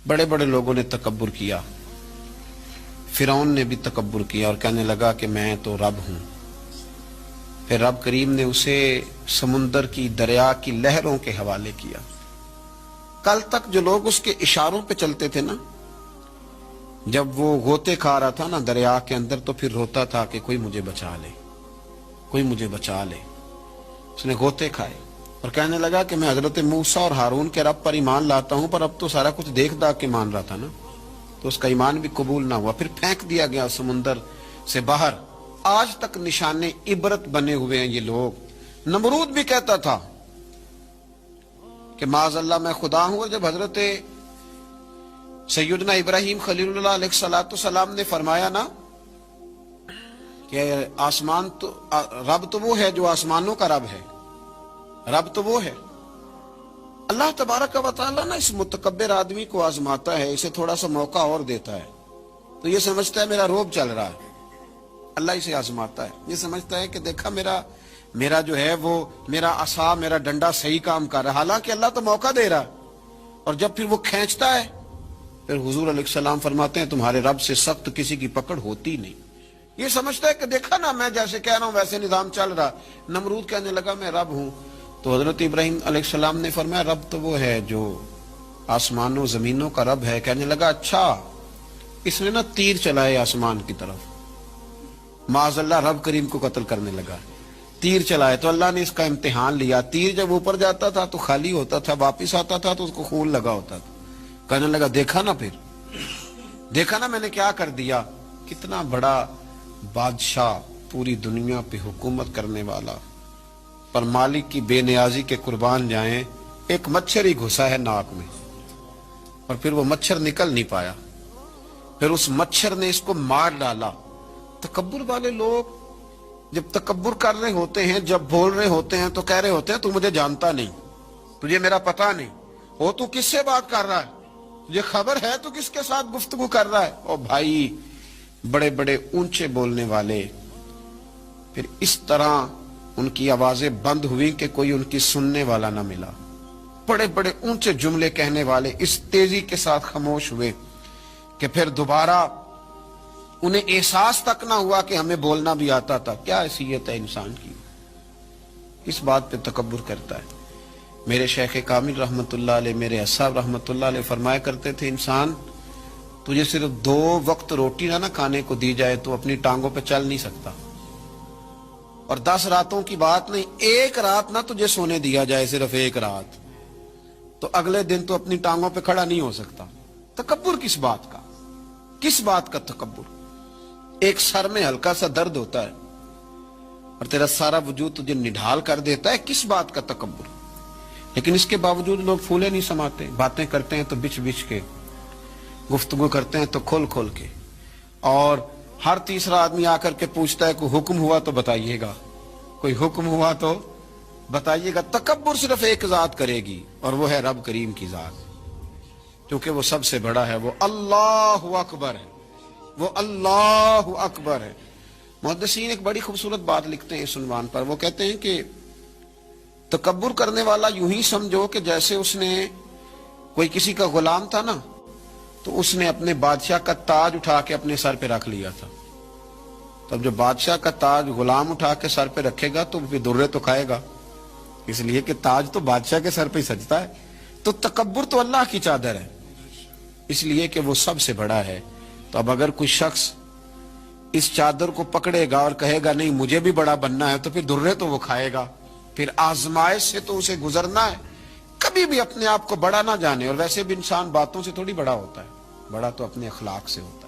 بڑے بڑے لوگوں نے تکبر کیا، فرعون نے بھی تکبر کیا اور کہنے لگا کہ میں تو رب ہوں۔ پھر رب کریم نے اسے سمندر کی، دریا کی لہروں کے حوالے کیا۔ کل تک جو لوگ اس کے اشاروں پہ چلتے تھے نا، جب وہ غوطے کھا رہا تھا نا دریا کے اندر، تو پھر روتا تھا کہ کوئی مجھے بچا لے، کوئی مجھے بچا لے۔ اس نے غوطے کھائے اور کہنے لگا کہ میں حضرت موسیٰ اور ہارون کے رب پر ایمان لاتا ہوں، پر اب تو سارا کچھ دیکھ داکھ کے مان رہا تھا نا، تو اس کا ایمان بھی قبول نہ ہوا۔ پھر پھینک دیا گیا سمندر سے باہر۔ آج تک نشان عبرت بنے ہوئے ہیں یہ لوگ۔ نمرود بھی کہتا تھا کہ معاذ اللہ میں خدا ہوں، اور جب حضرت سیدنا ابراہیم خلیل اللہ علیہ السلام نے فرمایا نا کہ آسمان تو رب تو وہ ہے جو آسمانوں کا رب ہے، رب تو وہ ہے۔ اللہ تبارک و تعالیٰ نا اس متکبر آدمی کو آزماتا ہے، اسے تھوڑا سا موقع اور دیتا ہے، تو یہ سمجھتا ہے میرا روب چل رہا ہے۔ اللہ اسے آزماتا ہے، یہ سمجھتا ہے کہ دیکھا میرا جو ہے وہ میرا عصا، میرا ڈنڈا صحیح کام کر رہا ہے، حالانکہ اللہ تو موقع دے رہا ہے۔ اور جب پھر وہ کھینچتا ہے، پھر حضور علیہ السلام فرماتے ہیں تمہارے رب سے سخت کسی کی پکڑ ہوتی نہیں۔ یہ سمجھتا ہے کہ دیکھا نا میں جیسے کہہ رہا ہوں ویسے نظام چل رہا۔ نمرود کہنے لگا میں رب ہوں، تو حضرت ابراہیم علیہ السلام نے فرمایا رب تو وہ ہے جو آسمانوں زمینوں کا رب ہے۔ کہنے لگا اچھا، اس نے نا تیر چلائے آسمان کی طرف، معاذ اللہ رب کریم کو قتل کرنے لگا۔ تیر چلائے تو اللہ نے اس کا امتحان لیا۔ تیر جب اوپر جاتا تھا تو خالی ہوتا تھا، واپس آتا تھا تو اس کو خون لگا ہوتا تھا۔ کہنے لگا دیکھا نا، پھر دیکھا نا میں نے کیا کر دیا۔ کتنا بڑا بادشاہ، پوری دنیا پہ حکومت کرنے والا، پر مالک کی بے نیازی کے قربان جائیں، ایک مچھر ہی گھسا ہے ناک میں، اور پھر وہ مچھر نکل نہیں پایا، پھر اس مچھر نے اس کو مار ڈالا۔ تکبر والے لوگ جب تکبر کر رہے ہوتے ہیں، جب بول رہے ہوتے ہیں تو کہہ رہے ہوتے ہیں تو مجھے جانتا نہیں، تجھے میرا پتہ نہیں، وہ تو کس سے بات کر رہا ہے، تجھے خبر ہے تو کس کے ساتھ گفتگو کر رہا ہے۔ اور بھائی بڑے بڑے اونچے بولنے والے، پھر اس طرح ان کی آوازیں بند ہوئی کہ کوئی ان کی سننے والا نہ ملا۔ بڑے بڑے اونچے جملے کہنے والے اس تیزی کے ساتھ خاموش ہوئے کہ پھر دوبارہ انہیں احساس تک نہ ہوا کہ ہمیں بولنا بھی آتا تھا۔ کیا حیثیت ہے انسان کی، اس بات پہ تکبر کرتا ہے۔ میرے شیخ کامل رحمت اللہ علیہ، میرے اصحاب رحمت اللہ علیہ فرمایا کرتے تھے انسان تجھے صرف 2 وقت روٹی نہ کھانے کو دی جائے تو اپنی ٹانگوں پہ چل نہیں سکتا، اور 10 راتوں کی بات نہیں، 1 رات نہ تجھے سونے دیا جائے، صرف 1 رات، تو اگلے دن تو اپنی ٹانگوں پہ کھڑا نہیں ہو سکتا۔ تکبر کس بات کا، کس بات کا تکبر؟ ایک سر میں ہلکا سا درد ہوتا ہے اور تیرا سارا وجود تجھے نڈھال کر دیتا ہے، کس بات کا تکبر؟ لیکن اس کے باوجود لوگ پھولے نہیں سماتے، باتیں کرتے ہیں تو بچ بچ کے، گفتگو کرتے ہیں تو کھول کھول کے، اور ہر تیسرا آدمی آ کر کے پوچھتا ہے کوئی حکم ہوا تو بتائیے گا، کوئی حکم ہوا تو بتائیے گا۔ تکبر صرف ایک ذات کرے گی، اور وہ ہے رب کریم کی ذات، کیونکہ وہ سب سے بڑا ہے، وہ اللہ اکبر ہے، وہ اللہ اکبر ہے۔ محدثین ایک بڑی خوبصورت بات لکھتے ہیں اس عنوان پر، وہ کہتے ہیں کہ تکبر کرنے والا یوں ہی سمجھو کہ جیسے اس نے کوئی کسی کا غلام تھا نا، تو اس نے اپنے بادشاہ کا تاج اٹھا کے اپنے سر پہ رکھ لیا تھا۔ تب جب بادشاہ کا تاج غلام اٹھا کے سر پہ رکھے گا تو پھر درے تو کھائے گا، اس لیے کہ تاج تو بادشاہ کے سر پہ ہی سجتا ہے۔ تو تکبر تو اللہ کی چادر ہے، اس لیے کہ وہ سب سے بڑا ہے۔ تو اب اگر کوئی شخص اس چادر کو پکڑے گا اور کہے گا نہیں مجھے بھی بڑا بننا ہے، تو پھر درے تو وہ کھائے گا، پھر آزمائش سے تو اسے گزرنا ہے۔ کبھی بھی اپنے آپ کو بڑا نہ جانے، اور ویسے بھی انسان باتوں سے تھوڑی بڑا ہوتا ہے، بڑا تو اپنے اخلاق سے ہوتا ہے۔